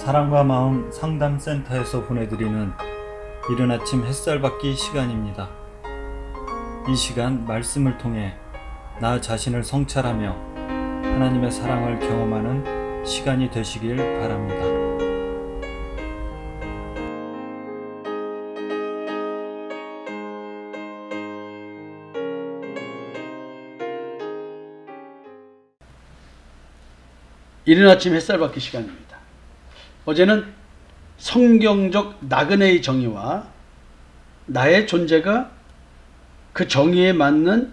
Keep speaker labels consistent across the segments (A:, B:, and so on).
A: 사랑과 마음 상담센터에서 보내드리는 이른 아침 햇살받기 시간입니다. 이 시간 말씀을 통해 나 자신을 성찰하며 하나님의 사랑을 경험하는 시간이 되시길 바랍니다.
B: 이른 아침 햇살받기 시간입니다. 어제는 성경적 나그네의 정의와 나의 존재가 그 정의에 맞는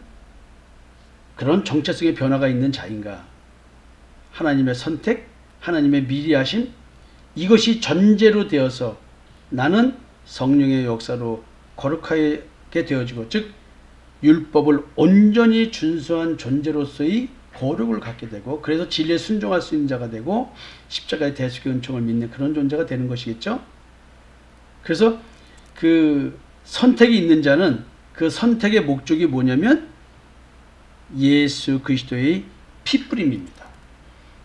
B: 그런 정체성의 변화가 있는 자인가, 하나님의 선택, 하나님의 미리 하심, 이것이 전제로 되어서 나는 성령의 역사로 거룩하게 되어지고, 즉 율법을 온전히 준수한 존재로서의 거룩을 갖게 되고, 그래서 진리에 순종할 수 있는 자가 되고 십자가의 대속의 은총을 믿는 그런 존재가 되는 것이겠죠. 그래서 그 선택이 있는 자는 그 선택의 목적이 뭐냐면 예수 그리스도의 피뿌림입니다.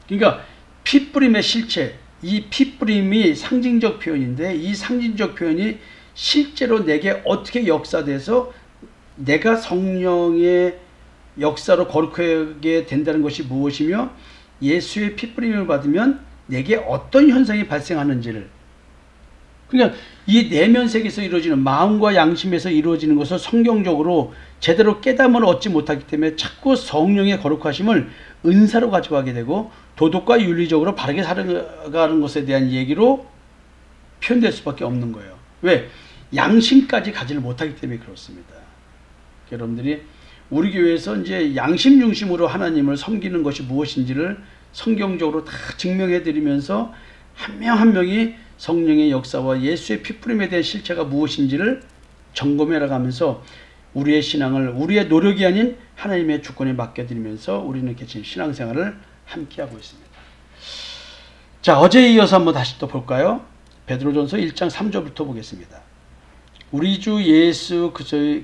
B: 그러니까 피뿌림의 실체, 이 피뿌림이 상징적 표현인데, 이 상징적 표현이 실제로 내게 어떻게 역사돼서 내가 성령의 역사로 거룩하게 된다는 것이 무엇이며, 예수의 피뿌림을 받으면 내게 어떤 현상이 발생하는지를, 그러니까 이 내면 세계에서 이루어지는 마음과 양심에서 이루어지는 것을 성경적으로 제대로 깨달음을 얻지 못하기 때문에 자꾸 성령의 거룩하심을 은사로 가져가게 되고 도덕과 윤리적으로 바르게 살아가는 것에 대한 얘기로 표현될 수밖에 없는 거예요. 왜? 양심까지 가지를 못하기 때문에 그렇습니다. 여러분들이 우리 교회에서 이제 양심 중심으로 하나님을 섬기는 것이 무엇인지를 성경적으로 다 증명해 드리면서 한 명 한 명이 성령의 역사와 예수의 피뿌림에 대한 실체가 무엇인지를 점검해 나가면서 우리의 신앙을 우리의 노력이 아닌 하나님의 주권에 맡겨드리면서 우리는 이렇게 지금 신앙생활을 함께하고 있습니다. 자, 어제에 이어서 한번 다시 또 볼까요? 베드로전서 1장 3절부터 보겠습니다. 우리 주 예수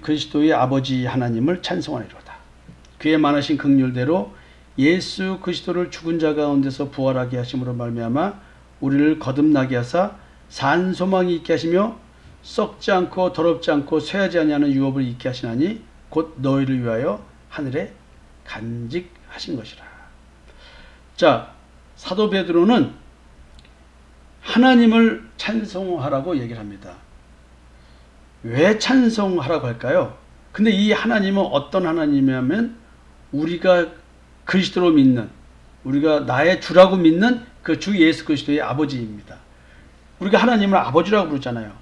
B: 그리스도의 아버지 하나님을 찬송하리로다. 그의 많으신 긍휼대로 예수 그리스도를 죽은 자 가운데서 부활하게 하심으로 말미암아 우리를 거듭나게 하사 산 소망이 있게 하시며 썩지 않고 더럽지 않고 쇠하지 아니하는 유업을 있게 하시나니 곧 너희를 위하여 하늘에 간직하신 것이라. 자, 사도 베드로는 하나님을 찬송하라고 얘기를 합니다. 왜 찬송하라고 할까요? 근데 이 하나님은 어떤 하나님이냐면 우리가 그리스도로 믿는, 우리가 나의 주라고 믿는 그 주 예수 그리스도의 아버지입니다. 우리가 하나님을 아버지라고 부르잖아요.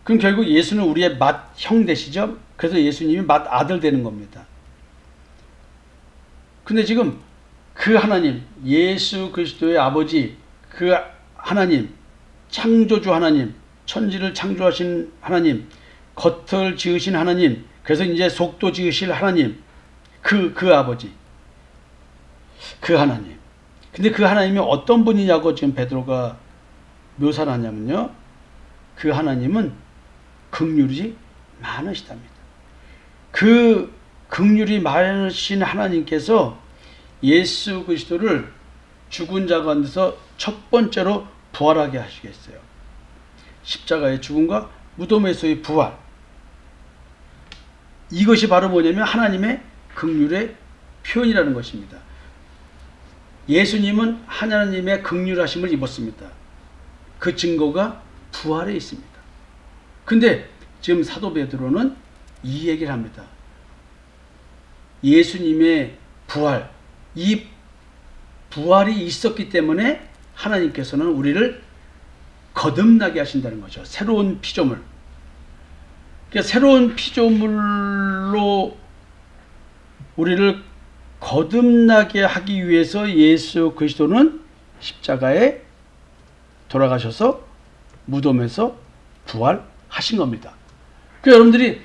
B: 그럼 결국 예수는 우리의 맏형 되시죠? 그래서 예수님이 맏아들 되는 겁니다. 근데 지금 그 하나님, 예수 그리스도의 아버지, 그 하나님, 창조주 하나님, 천지를 창조하신 하나님, 겉을 지으신 하나님, 그래서 이제 속도 지으실 하나님, 그 아버지, 그 하나님. 근데 그 하나님이 어떤 분이냐고 지금 베드로가 묘사를 하냐면요, 그 하나님은 긍휼이 많으시답니다. 그 긍휼이 많으신 하나님께서 예수 그리스도를 죽은 자 가운데서 첫 번째로 부활하게 하시겠어요. 십자가의 죽음과 무덤에서의 부활, 이것이 바로 뭐냐면 하나님의 긍휼의 표현이라는 것입니다. 예수님은 하나님의 긍휼하심을 입었습니다. 그 증거가 부활에 있습니다. 근데 지금 사도 베드로는 이 얘기를 합니다. 예수님의 부활, 이 부활이 있었기 때문에 하나님께서는 우리를 거듭나게 하신다는 거죠. 새로운 피조물. 그러니까 새로운 피조물로 우리를 거듭나게 하기 위해서 예수 그리스도는 십자가에 돌아가셔서 무덤에서 부활하신 겁니다. 그러니까 여러분들이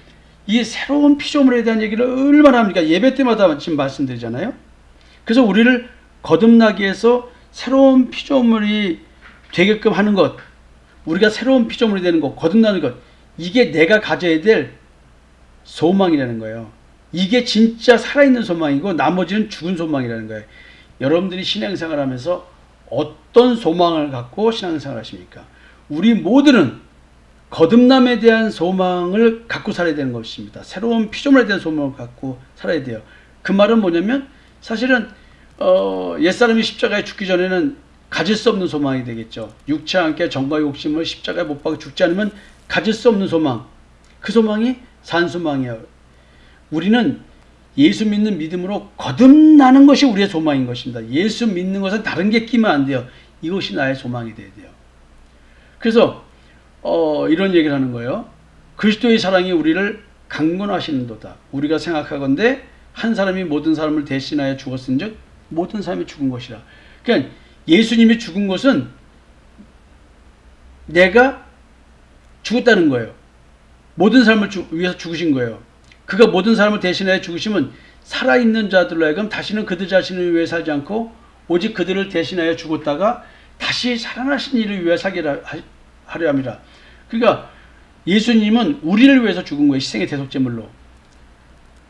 B: 이 새로운 피조물에 대한 얘기를 얼마나 합니까? 예배 때마다 지금 말씀드리잖아요. 그래서 우리를 거듭나게 해서 새로운 피조물이 되게끔 하는 것, 우리가 새로운 피조물이 되는 것, 거듭나는 것, 이게 내가 가져야 될 소망이라는 거예요. 이게 진짜 살아있는 소망이고 나머지는 죽은 소망이라는 거예요. 여러분들이 신앙생활 하면서 어떤 소망을 갖고 신앙생활 하십니까? 우리 모두는 거듭남에 대한 소망을 갖고 살아야 되는 것입니다. 새로운 피조물에 대한 소망을 갖고 살아야 돼요. 그 말은 뭐냐면 사실은 옛사람이 십자가에 죽기 전에는 가질 수 없는 소망이 되겠죠. 육체와 함께 정과 욕심을 십자가에 못 박아 죽지 않으면 가질 수 없는 소망. 그 소망이 산소망이에요. 우리는 예수 믿는 믿음으로 거듭나는 것이 우리의 소망인 것입니다. 예수 믿는 것은 다른 게 끼면 안 돼요. 이것이 나의 소망이 돼야 돼요. 그래서 이런 얘기를 하는 거예요. 그리스도의 사랑이 우리를 강권하시는도다. 우리가 생각하건대 한 사람이 모든 사람을 대신하여 죽었은즉 모든 사람이 죽은 것이라. 그러니까 예수님이 죽은 것은 내가 죽었다는 거예요. 모든 사람을 위해서 죽으신 거예요. 그가 모든 사람을 대신하여 죽으시면 살아있는 자들로 하여금 다시는 그들 자신을 위해 살지 않고 오직 그들을 대신하여 죽었다가 다시 살아나신 이를 위해 살게 하려 함이라. 그러니까 예수님은 우리를 위해서 죽은 거예요. 희생의 대속제물로.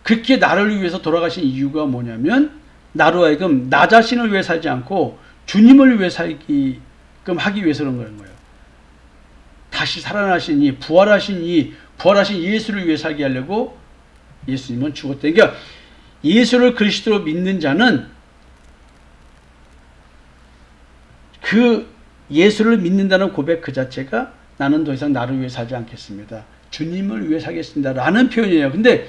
B: 그렇게 나를 위해서 돌아가신 이유가 뭐냐면 나로 하여금 나 자신을 위해 살지 않고 주님을 위해 살게끔 하기 위해서 그런 거예요. 다시 살아나신 이 부활하신 예수를 위해 살게 하려고 예수님은 죽었다. 그러니까 예수를 그리스도로 믿는 자는 그 예수를 믿는다는 고백 그 자체가 나는 더 이상 나를 위해 살지 않겠습니다. 주님을 위해 살겠습니다. 라는 표현이에요. 근데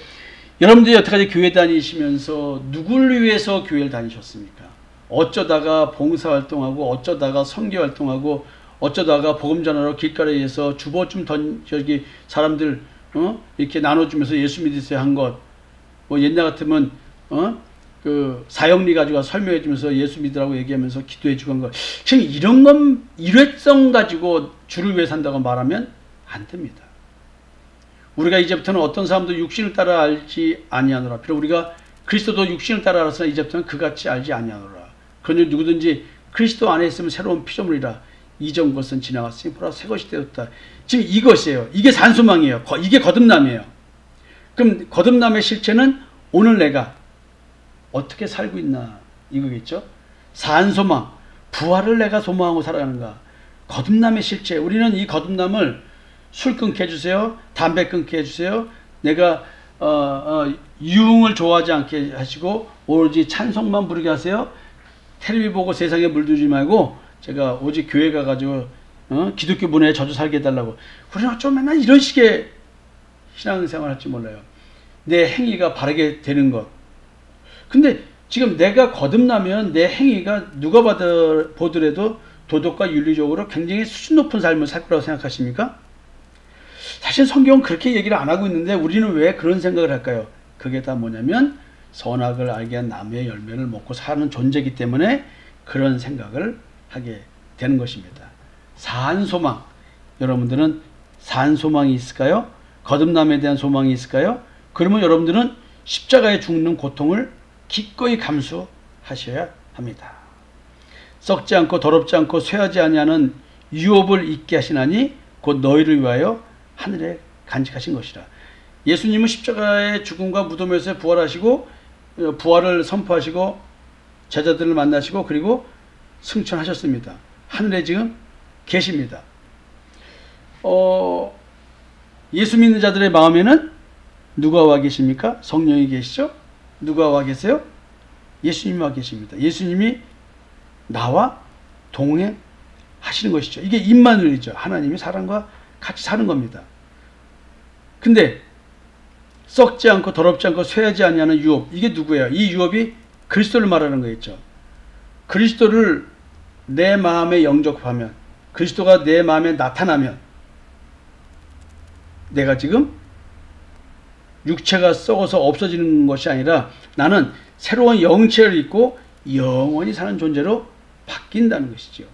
B: 여러분들이 여태까지 교회 다니시면서 누구를 위해서 교회를 다니셨습니까? 어쩌다가 봉사활동하고 어쩌다가 선교활동하고 어쩌다가 복음 전하러 길가에서 주보쯤 저기 사람들 이렇게 나눠주면서 예수 믿으세요 한 것, 뭐 옛날 같으면 그 사형리 가지고 설명해주면서 예수 믿으라고 얘기하면서 기도해주고 한 것, 지금 이런 건 일회성 가지고 주를 위해 산다고 말하면 안 됩니다. 우리가 이제부터는 어떤 사람도 육신을 따라 알지 아니하노라. 비록 우리가 그리스도도 육신을 따라 알아서 이제부터는 그같이 알지 아니하노라. 그러니 누구든지 그리스도 안에 있으면 새로운 피조물이라. 이전 것은 지나갔으니 보라 새 것이 되었다. 지금 이것이에요. 이게 산소망이에요. 이게 거듭남이에요. 그럼 거듭남의 실체는 오늘 내가 어떻게 살고 있나 이거겠죠. 산소망, 부활을 내가 소망하고 살아가는가. 거듭남의 실체. 우리는 이 거듭남을 술 끊게 해주세요. 담배 끊게 해주세요. 내가 유흥을 좋아하지 않게 하시고 오로지 찬송만 부르게 하세요. 텔레비 보고 세상에 물들지 말고 제가 오직 교회 가가지고 기독교 문화에 저도 살게 해달라고. 우리는 좀 맨날 이런 식의 신앙생활 할지 몰라요. 내 행위가 바르게 되는 것. 근데 지금 내가 거듭나면 내 행위가 누가 보더라도 도덕과 윤리적으로 굉장히 수준 높은 삶을 살 거라고 생각하십니까? 사실 성경은 그렇게 얘기를 안 하고 있는데 우리는 왜 그런 생각을 할까요? 그게 다 뭐냐면 선악을 알게 한 나무의 열매를 먹고 사는 존재이기 때문에 그런 생각을 하게 되는 것입니다. 산소망. 여러분들은 산소망이 있을까요? 거듭남에 대한 소망이 있을까요? 그러면 여러분들은 십자가에 죽는 고통을 기꺼이 감수하셔야 합니다. 썩지 않고 더럽지 않고 쇠하지 아니하는 유업을 잊게 하시나니 곧 너희를 위하여 하늘에 간직하신 것이라. 예수님은 십자가의 죽음과 무덤에서 부활하시고 부활을 선포하시고 제자들을 만나시고 그리고 승천하셨습니다. 하늘에 지금 계십니다. 예수 믿는 자들의 마음에는 누가 와 계십니까? 성령이 계시죠? 누가 와 계세요? 예수님이 와 계십니다. 예수님이 나와 동행하시는 것이죠. 이게 임마누엘이죠. 하나님이 사람과 같이 사는 겁니다. 근데 썩지 않고 더럽지 않고 쇠하지 아니하는 유업, 이게 누구예요? 이 유업이 그리스도를 말하는 거겠죠. 그리스도를 내 마음에 영접하면, 그리스도가 내 마음에 나타나면 내가 지금 육체가 썩어서 없어지는 것이 아니라 나는 새로운 영체를 입고 영원히 사는 존재로 바뀐다는 것이죠.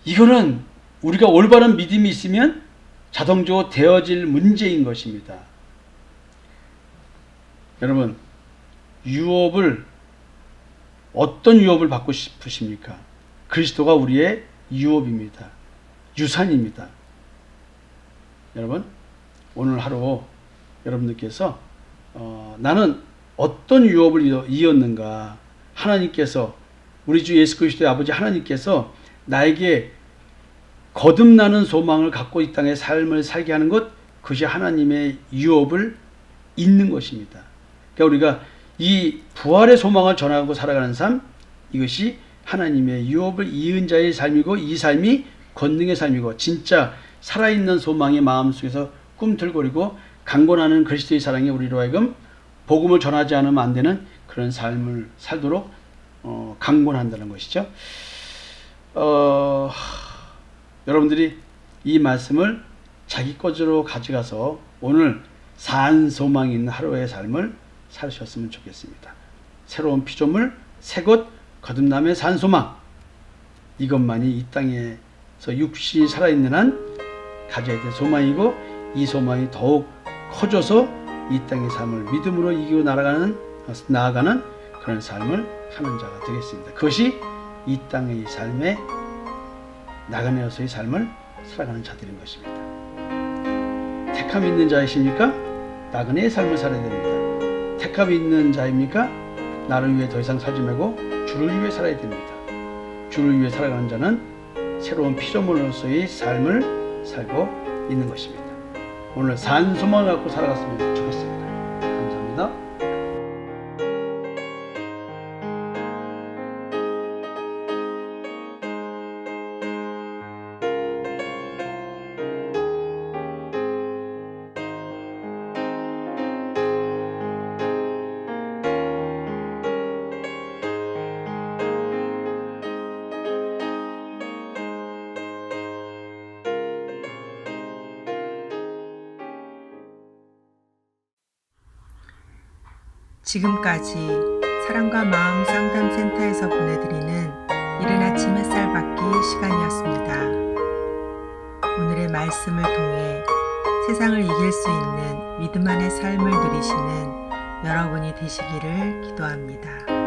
B: 이거는 우리가 올바른 믿음이 있으면 자동적으로 되어질 문제인 것입니다. 여러분, 어떤 유업을 받고 싶으십니까? 그리스도가 우리의 유업입니다. 유산입니다. 여러분, 오늘 하루 여러분들께서 나는 어떤 유업을 이었는가, 하나님께서 우리 주 예수 그리스도의 아버지 하나님께서 나에게 거듭나는 소망을 갖고 이 땅에 삶을 살게 하는 것, 그것이 하나님의 유업을 잇는 것입니다. 그러니까 우리가 이 부활의 소망을 전하고 살아가는 삶, 이것이 하나님의 유업을 이은 자의 삶이고, 이 삶이 권능의 삶이고, 진짜 살아있는 소망이 마음속에서 꿈틀거리고 강건하는 그리스도의 사랑이 우리로 하여금 복음을 전하지 않으면 안 되는 그런 삶을 살도록 강권한다는 것이죠. 여러분들이 이 말씀을 자기 것으로 가져가서 오늘 산 소망이 있는 하루의 삶을 사셨으면 좋겠습니다. 새로운 피조물, 새것, 거듭남의 산 소망, 이것만이 이 땅에서 육신이 살아있는 한 가져야 될 소망이고, 이 소망이 더욱 커져서 이 땅의 삶을 믿음으로 이기고 나아가는 그런 삶을 하는 자가 되겠습니다. 그것이 이 땅의 삶에 나그네로서의 삶을 살아가는 자들인 것입니다. 택함이 있는 자이십니까? 나그네의 삶을 살아야 됩니다. 택함이 있는 자입니까? 나를 위해 더 이상 살지 말고 주를 위해 살아야 됩니다. 주를 위해 살아가는 자는 새로운 피조물로서의 삶을 살고 있는 것입니다. 오늘 산 소망을 갖고 살아갔으면 좋겠습니다. 감사합니다.
C: 지금까지 사랑과 마음 상담센터에서 보내드리는 이른 아침 햇살 받기 시간이었습니다. 오늘의 말씀을 통해 세상을 이길 수 있는 믿음 안의 삶을 누리시는 여러분이 되시기를 기도합니다.